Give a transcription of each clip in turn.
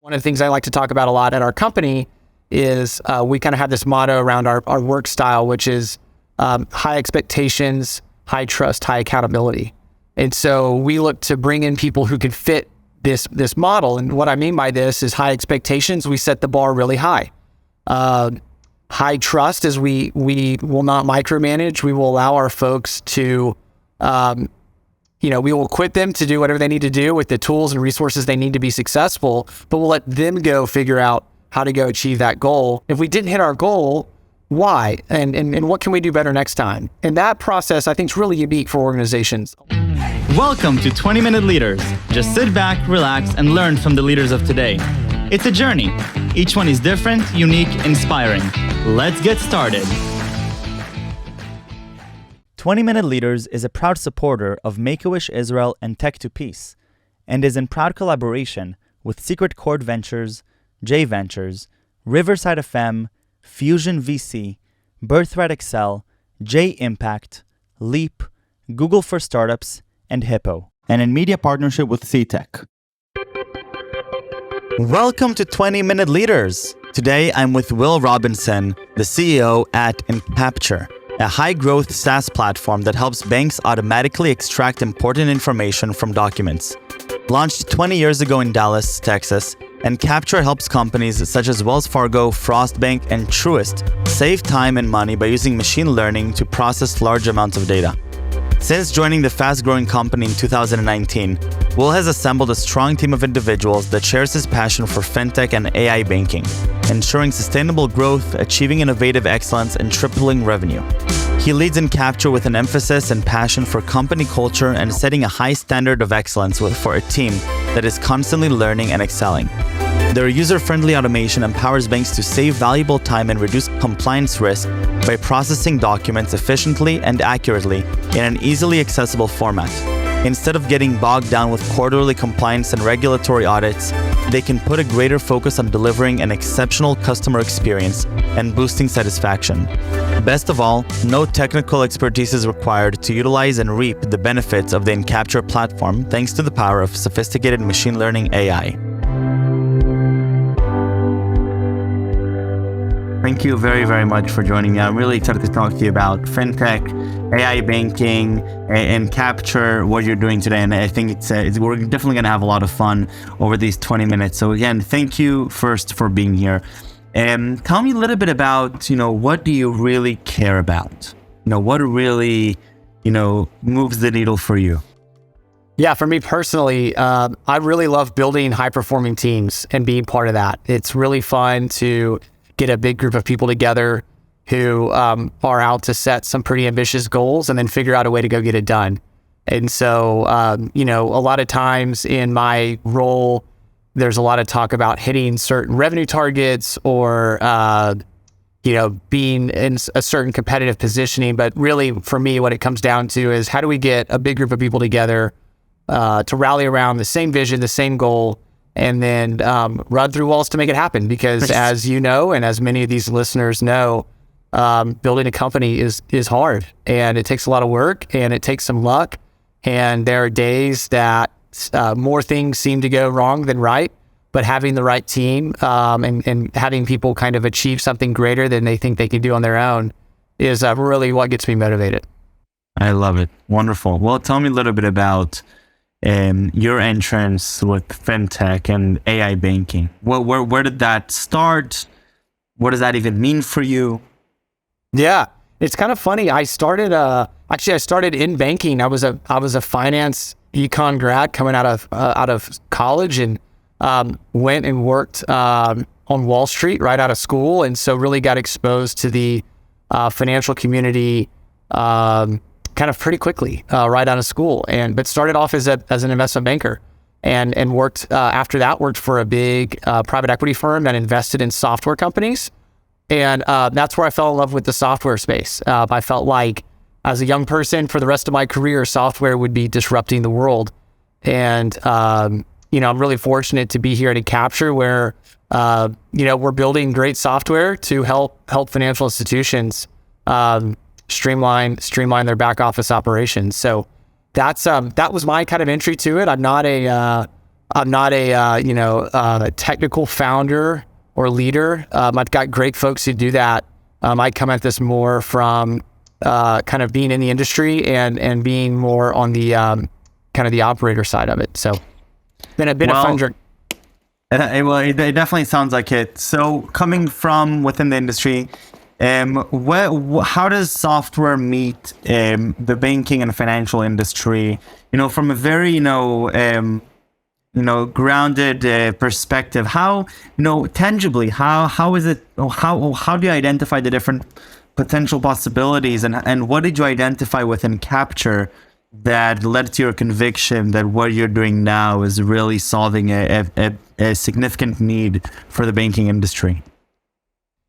One of the things I like to talk about a lot at our company is we kind of have this motto around our work style, which is high expectations, high trust, high accountability. And so we look to bring in people who can fit this model. And what I mean by this is high expectations. We set the bar really high. High trust is we will not micromanage. We will allow our folks to, we will equip them to do whatever they need to do with the tools and resources they need to be successful, but we'll let them go figure out how to go achieve that goal. If we didn't hit our goal, why? And what can we do better next time? And that process, I think, is really unique for organizations. Welcome to 20-Minute Leaders. Just sit back, relax, and learn from the leaders of today. It's a journey. Each one is different, unique, inspiring. Let's get started. 20-Minute Leaders is a proud supporter of Make-A-Wish Israel and Tech2Peace, and is in proud collaboration with Secret Chord Ventures, J Ventures, Riverside FM, Fusion VC, Birthright Excel, J Impact, Leap, Google for Startups, and Hippo, and in media partnership with CTech. Welcome to 20-Minute Leaders. Today, I'm with Will Robinson, the CEO at Encapture, a high-growth SaaS platform that helps banks automatically extract important information from documents. Launched 20 years ago in Dallas, Texas, Encapture helps companies such as Wells Fargo, Frost Bank, and Truist save time and money by using machine learning to process large amounts of data. Since joining the fast-growing company in 2019, Will has assembled a strong team of individuals that shares his passion for fintech and AI banking, ensuring sustainable growth, achieving innovative excellence, and tripling revenue. He leads Encapture with an emphasis and passion for company culture and setting a high standard of excellence for a team that is constantly learning and excelling. Their user-friendly automation empowers banks to save valuable time and reduce compliance risk by processing documents efficiently and accurately in an easily accessible format. Instead of getting bogged down with quarterly compliance and regulatory audits, they can put a greater focus on delivering an exceptional customer experience and boosting satisfaction. Best of all, no technical expertise is required to utilize and reap the benefits of the Encapture platform thanks to the power of sophisticated machine learning AI. Thank you very, very much for joining me. I'm really excited to talk to you about fintech, AI banking, and Encapture, what you're doing today. And I think we're definitely going to have a lot of fun over these 20 minutes. So again, thank you first for being here. And tell me a little bit about, what do you really care about? What really, moves the needle for you? Yeah, for me personally, I really love building high-performing teams and being part of that. It's really fun to get a big group of people together who are out to set some pretty ambitious goals and then figure out a way to go get it done. And so, a lot of times in my role, there's a lot of talk about hitting certain revenue targets or, being in a certain competitive positioning. But really, for me, what it comes down to is how do we get a big group of people together to rally around the same vision, the same goal, and then run through walls to make it happen. Because as you know, and as many of these listeners know, building a company is hard, and it takes a lot of work, and it takes some luck. And there are days that more things seem to go wrong than right, but having the right team and having people kind of achieve something greater than they think they can do on their own is really what gets me motivated. I love it. Wonderful. Well, tell me a little bit about your entrance with fintech and AI banking. Where did that start? What does that even mean for you? Yeah, it's kind of funny. I started in banking. I was a finance econ grad coming out of college, and went and worked on Wall Street right out of school, and so really got exposed to the financial community kind of pretty quickly right out of school, but started off as an investment banker, and worked after that worked for a big private equity firm that invested in software companies, and that's where I fell in love with the software space. I felt like as a young person, for the rest of my career, software would be disrupting the world, and I'm really fortunate to be here at Encapture, where we're building great software to help financial institutions streamline their back office operations. So that was my kind of entry to it. I'm not a I'm not a technical founder or leader. I've got great folks who do that. I come at this more from kind of being in the industry and being more on the kind of the operator side of it. So been a fun journey. It definitely sounds like it. So coming from within the industry, how does software meet the banking and financial industry? From a very grounded perspective. How tangibly? How is it? How do you identify the different potential possibilities? And what did you identify within Encapture that led to your conviction that what you're doing now is really solving a significant need for the banking industry?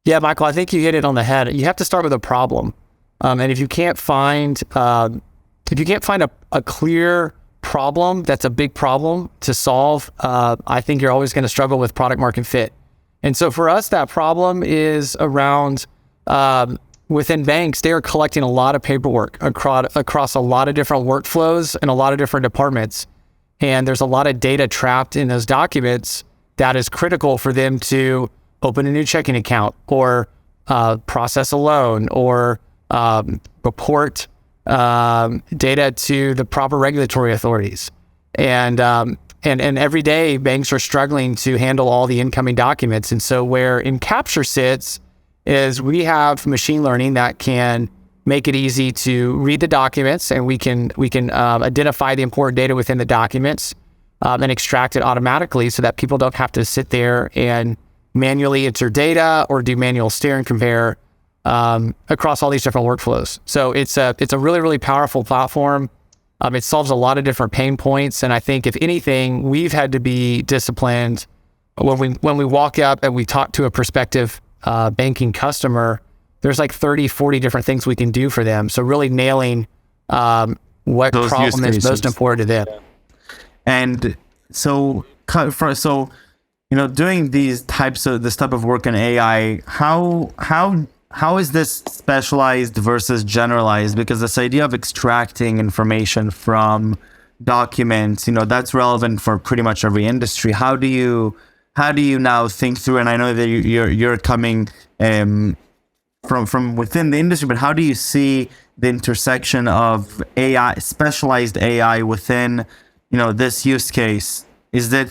Yeah, Michael, I think you hit it on the head. You have to start with a problem, and if you can't find a clear problem that's a big problem to solve, I think you're always going to struggle with product market fit. And so for us, that problem is around within banks. They are collecting a lot of paperwork across a lot of different workflows and a lot of different departments. And there's a lot of data trapped in those documents that is critical for them to open a new checking account or process a loan or report data to the proper regulatory authorities. And every day banks are struggling to handle all the incoming documents. And so where Encapture sits is we have machine learning that can make it easy to read the documents, and we can identify the important data within the documents and extract it automatically so that people don't have to sit there and manually enter data or do manual stare and compare across all these different workflows. So it's a really, really powerful platform. It solves a lot of different pain points. And I think if anything, we've had to be disciplined when we walk up and we talk to a prospective banking customer. There's like 30, 40 different things we can do for them. So really nailing what those problem is most important to them. And so doing this type of work in AI, how is this specialized versus generalized? Because this idea of extracting information from documents, that's relevant for pretty much every industry. How do you now think through? And I know that you're coming from within the industry, but how do you see the intersection of AI, specialized AI within this use case? Is that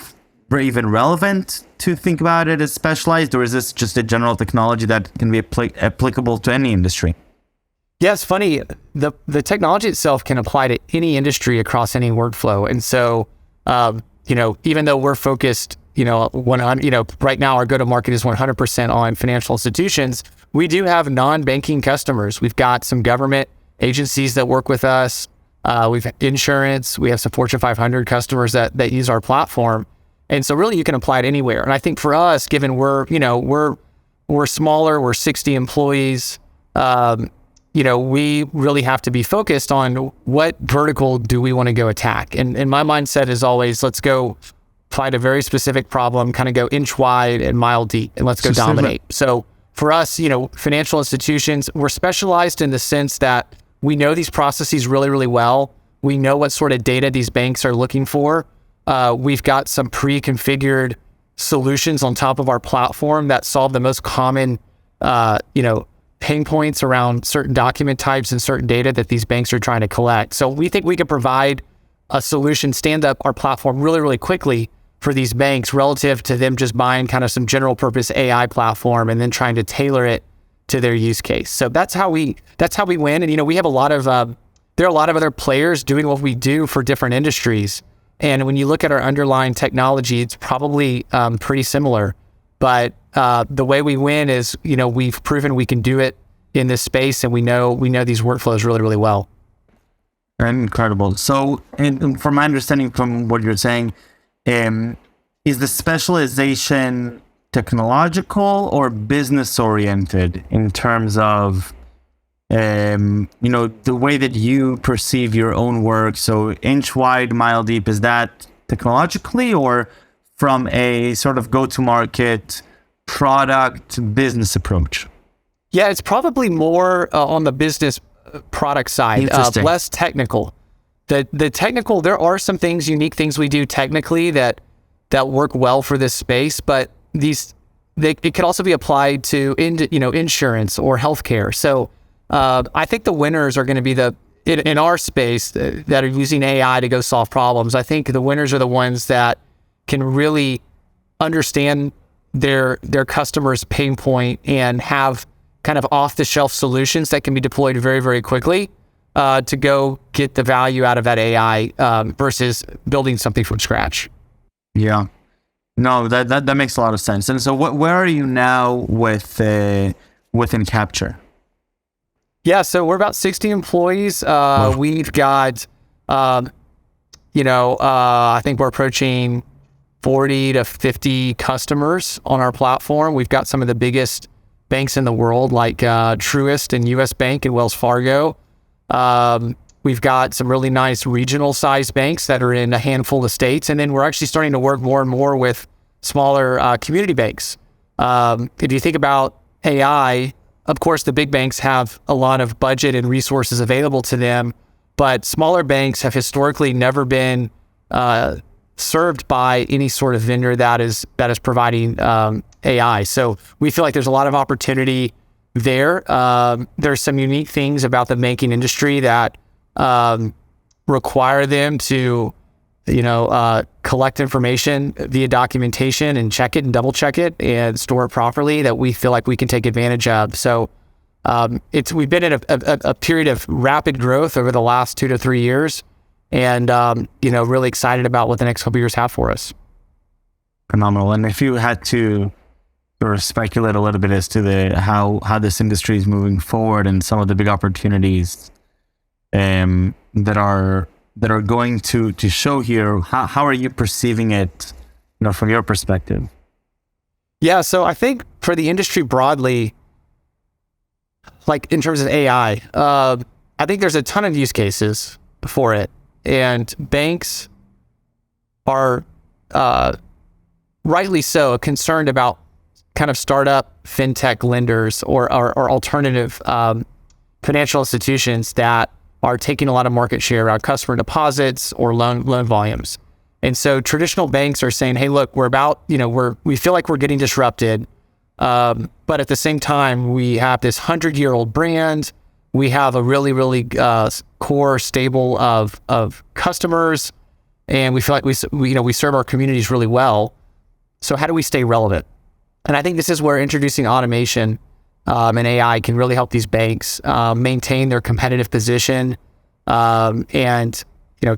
even relevant to think about it as specialized, or is this just a general technology that can be applicable to any industry? Yeah, it's funny. The technology itself can apply to any industry across any workflow. And so, even though we're focused, right now our go-to-market is 100% on financial institutions, we do have non-banking customers. We've got some government agencies that work with us. We've insurance. We have some Fortune 500 customers that use our platform. And so really you can apply it anywhere. And I think for us, given we're smaller, we're 60 employees, we really have to be focused on what vertical do we want to go attack. And my mindset is always, let's go find a very specific problem, kind of go inch wide and mile deep, and let's go dominate. So for us, financial institutions, we're specialized in the sense that we know these processes really, really well. We know what sort of data these banks are looking for. We've got some pre-configured solutions on top of our platform that solve the most common, pain points around certain document types and certain data that these banks are trying to collect. So we think we can provide a solution, stand up our platform really, really quickly for these banks relative to them just buying kind of some general purpose AI platform and then trying to tailor it to their use case. So that's how we win. And, we have there are a lot of other players doing what we do for different industries. And when you look at our underlying technology, it's probably pretty similar. But the way we win is, we've proven we can do it in this space, and we know these workflows really, really well. Incredible. So, and from my understanding from what you're saying, is the specialization technological or business oriented in terms of the way that you perceive your own work? So inch wide, mile deep, is that technologically or from a sort of go-to-market product business approach? Yeah, it's probably more on the business product side, less technical. The technical, there are some things, unique things we do technically that that work well for this space, but it could also be applied to insurance or healthcare. So I think the winners are going to be in our space that are using AI to go solve problems. I think the winners are the ones that can really understand their customer's pain point and have kind of off-the-shelf solutions that can be deployed very, very quickly to go get the value out of that AI versus building something from scratch. Yeah. No, that makes a lot of sense. And so where are you now with Encapture? Yeah, so we're about 60 employees. We've got, I think we're approaching 40 to 50 customers on our platform. We've got some of the biggest banks in the world, like Truist and US Bank and Wells Fargo. We've got some really nice regional sized banks that are in a handful of states. And then we're actually starting to work more and more with smaller community banks. If you think about AI, of course, the big banks have a lot of budget and resources available to them, but smaller banks have historically never been served by any sort of vendor that is providing AI. So we feel like there's a lot of opportunity there. There's some unique things about the banking industry that require them to, collect information via documentation and check it and double check it and store it properly that we feel like we can take advantage of. So we've been in a period of rapid growth over the last 2 to 3 years, and really excited about what the next couple of years have for us. Phenomenal. And if you had to sort of speculate a little bit as to how this industry is moving forward and some of the big opportunities that are going to show here, how are you perceiving it, from your perspective? Yeah, so I think for the industry broadly, like in terms of AI, I think there's a ton of use cases for it, and banks are rightly so concerned about kind of startup fintech lenders or alternative financial institutions that are taking a lot of market share around customer deposits or loan volumes. And so traditional banks are saying, hey, look, we feel like we're getting disrupted. But at the same time, we have this 100-year-old brand. We have a really, really core stable of customers, and we feel like we serve our communities really well. So how do we stay relevant? And I think this is where introducing automation and AI can really help these banks maintain their competitive position. And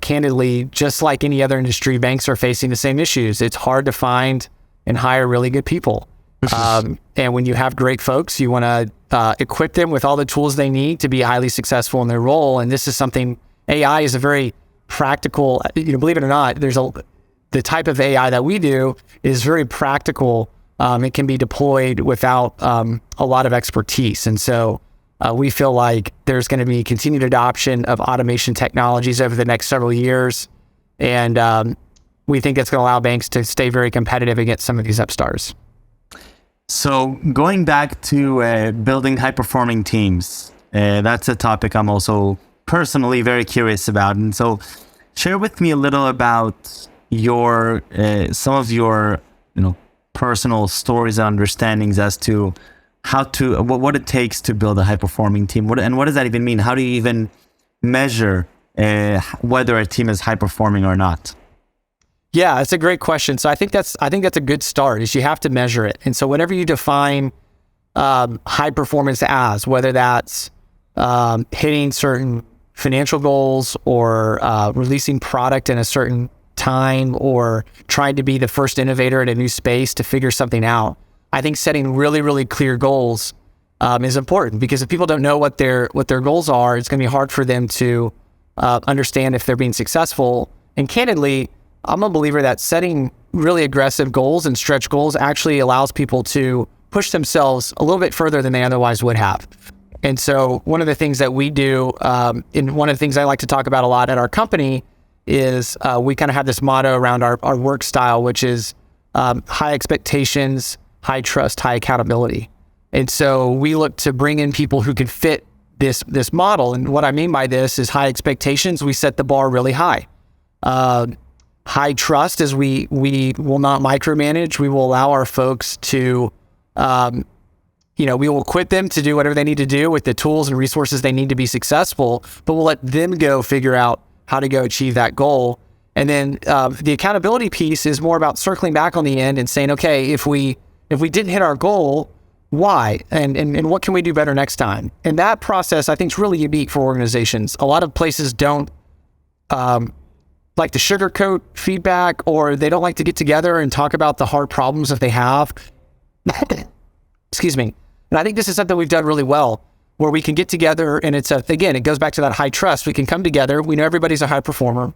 candidly, just like any other industry, banks are facing the same issues. It's hard to find and hire really good people. And when you have great folks, you want to equip them with all the tools they need to be highly successful in their role. And this is something, AI is a very practical, believe it or not, the type of AI that we do is very practical. It can be deployed without a lot of expertise. And so we feel like there's going to be continued adoption of automation technologies over the next several years. And we think it's going to allow banks to stay very competitive against some of these upstarts. So going back to building high-performing teams, that's a topic I'm also personally very curious about. And so share with me a little about some of your personal stories and understandings as to what it takes to build a high-performing team. What does that even mean? How do you even measure whether a team is high-performing or not? Yeah, it's a great question. So I think that's a good start, is you have to measure it. And so whatever you define high performance as, whether that's hitting certain financial goals or releasing product in a certain time or trying to be the first innovator in a new space to figure something out, I think setting really, really clear goals is important, because if people don't know what their goals are, it's going to be hard for them to understand if they're being successful. And candidly, I'm a believer that setting really aggressive goals and stretch goals actually allows people to push themselves a little bit further than they otherwise would have. And so one of the things that we do, and one of the things I like to talk about a lot at our company, is we kind of have this motto around our work style, which is high expectations, high trust, high accountability. And so we look to bring in people who can fit this model. And what I mean by this is high expectations. We set the bar really high. high trust is we will not micromanage. We will allow our folks to, we will equip them to do whatever they need to do with the tools and resources they need to be successful, but we'll let them go figure out how to go achieve that goal. And then the accountability piece is more about circling back on the end and saying, okay, if we didn't hit our goal, why? And what can we do better next time? And that process, I think, is really unique for organizations. A lot of places don't like to sugarcoat feedback, or they don't like to get together and talk about the hard problems that they have. Excuse me. And I think this is something we've done really well, where we can get together, and again, it goes back to that high trust. We can come together. We know everybody's a high performer,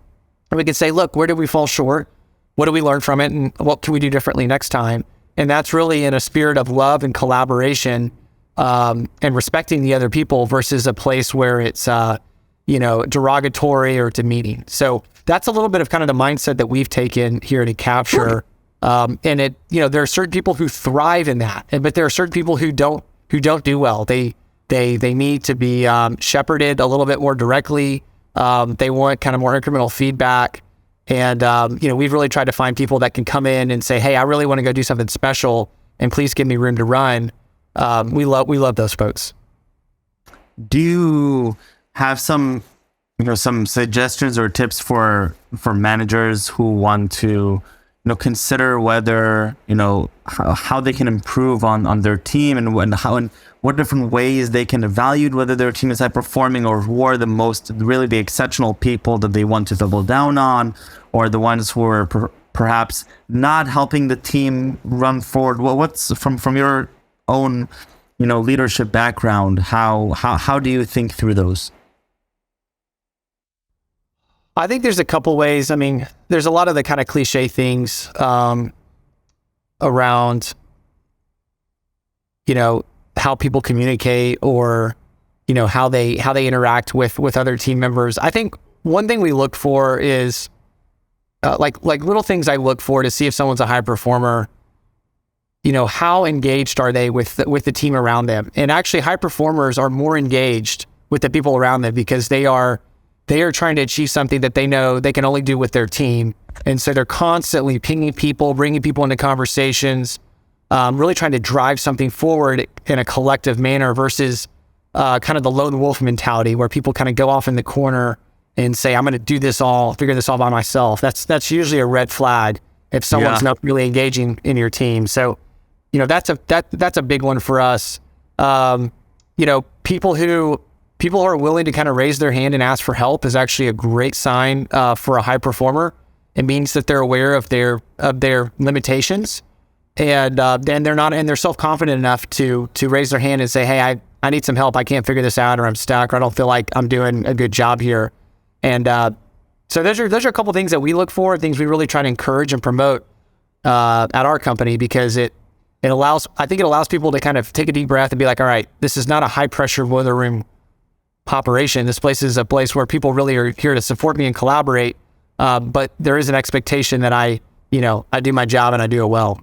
and we can say, look, where did we fall short? What did we learn from it? And what can we do differently next time? And that's really in a spirit of love and collaboration, and respecting the other people, versus a place where it's, derogatory or demeaning. So that's a little bit of kind of the mindset that we've taken here at Encapture. And there are certain people who thrive in that, but there are certain people who don't do well. They need to be shepherded a little bit more directly. They want kind of more incremental feedback. And, we've really tried to find people that can come in and say, hey, I really want to go do something special, and please give me room to run. We love those folks. Do you have some suggestions or tips for managers who want to, consider whether, how they can improve on their team, and what different ways they can evaluate whether their team is high performing, or who are the exceptional people that they want to double down on, or the ones who are perhaps not helping the team run forward? What's from your own, leadership background? How do you think through those? I think there's a couple ways. I mean, there's a lot of the kind of cliche things around, how people communicate, or, how they interact with other team members. I think one thing we look for is like little things I look for to see if someone's a high performer. How engaged are they with the team around them? And actually, high performers are more engaged with the people around them, because they are trying to achieve something that they know they can only do with their team. And so they're constantly pinging people, bringing people into conversations, really trying to drive something forward in a collective manner, versus kind of the lone wolf mentality, where people kind of go off in the corner and say, I'm going to figure this all by myself. That's usually a red flag if someone's not really engaging in your team. So, that's a big one for us. People who are willing to kind of raise their hand and ask for help is actually a great sign for a high performer. It means that they're aware of their limitations, and they're self-confident enough to raise their hand and say, hey, I need some help. I can't figure this out, or I'm stuck, or I don't feel like I'm doing a good job here. And so those are a couple of things that we look for, things we really try to encourage and promote at our company, because it allows people to kind of take a deep breath and be like, all right, this is not a high pressure boiler room operation. This place is a place where people really are here to support me and collaborate. But there is an expectation that I do my job and I do it well.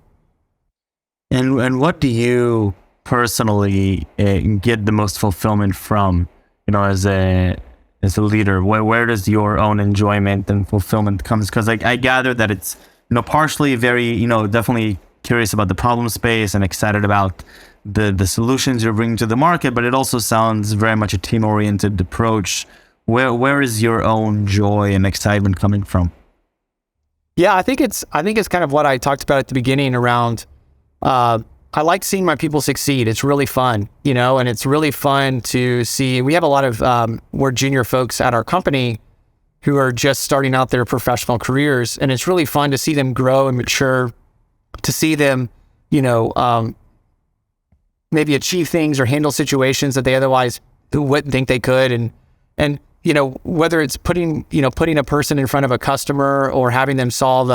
And what do you personally get the most fulfillment from, as a leader? Where does your own enjoyment and fulfillment comes? Because I gather that it's, partially very, definitely curious about the problem space and excited about the solutions you're bringing to the market, but it also sounds very much a team-oriented approach. Where is your own joy and excitement coming from? Yeah, I think it's kind of what I talked about at the beginning around, I like seeing my people succeed. It's really fun, and it's really fun to see. We have a lot of more junior folks at our company who are just starting out their professional careers, and it's really fun to see them grow and mature, to see them, maybe achieve things or handle situations that they otherwise wouldn't think they could. And whether it's putting a person in front of a customer, or having them solve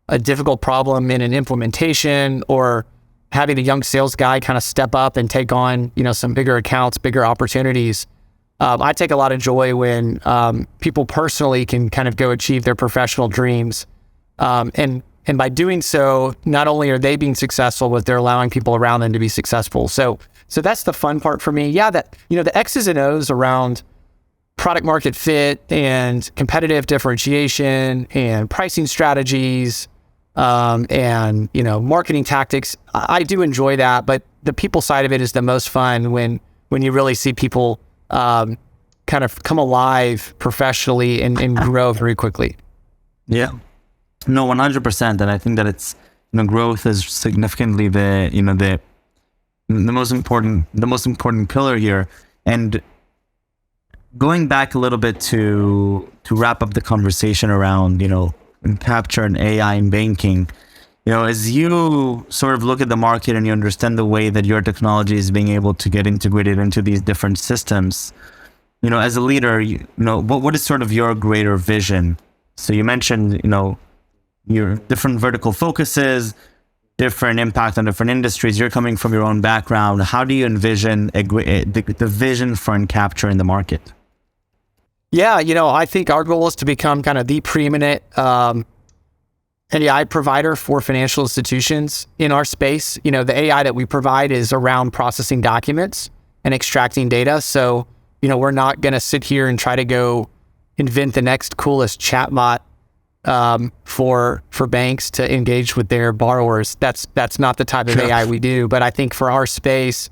a difficult problem in an implementation, or having a young sales guy kind of step up and take on, some bigger accounts, bigger opportunities. I take a lot of joy when people personally can kind of go achieve their professional dreams. And by doing so, not only are they being successful, but they're allowing people around them to be successful. So that's the fun part for me. Yeah, that, the X's and O's around product market fit and competitive differentiation and pricing strategies, and, marketing tactics. I do enjoy that, but the people side of it is the most fun when you really see people, kind of come alive professionally and grow very quickly. Yeah, no, 100%. And I think that it's, growth is significantly the most important pillar here. And going back a little bit to wrap up the conversation around, Encapture and AI in banking, as you sort of look at the market and you understand the way that your technology is being able to get integrated into these different systems, as a leader, what is sort of your greater vision? So you mentioned, your different vertical focuses, different impact on different industries. You're coming from your own background. How do you envision the vision for Encapture in the market? Yeah, I think our goal is to become kind of the preeminent AI provider for financial institutions in our space. The AI that we provide is around processing documents and extracting data. So, we're not going to sit here and try to go invent the next coolest chatbot for banks to engage with their borrowers. That's not the type of AI we do. But I think for our space,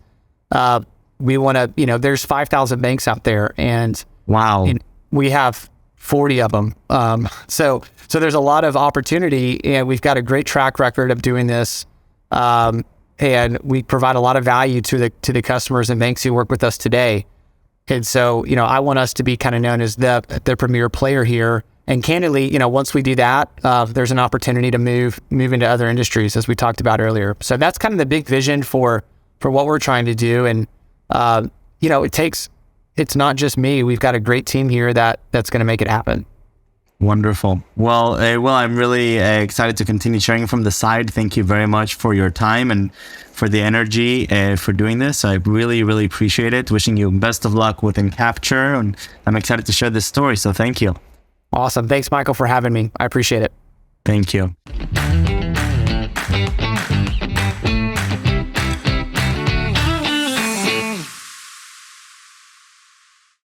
we want to, there's 5,000 banks out there, and wow, we have 40 of them. So there's a lot of opportunity, and we've got a great track record of doing this. And we provide a lot of value to the customers and banks who work with us today. And so, I want us to be kind of known as the premier player here. And candidly, once we do that, there's an opportunity to move into other industries, as we talked about earlier. So that's kind of the big vision for what we're trying to do. And, it's not just me. We've got a great team here that's going to make it happen. Wonderful. Well, I'm really excited to continue sharing from the side. Thank you very much for your time and for the energy for doing this. I really, really appreciate it. Wishing you best of luck with Encapture, and I'm excited to share this story. So thank you. Awesome. Thanks, Michael, for having me. I appreciate it. Thank you.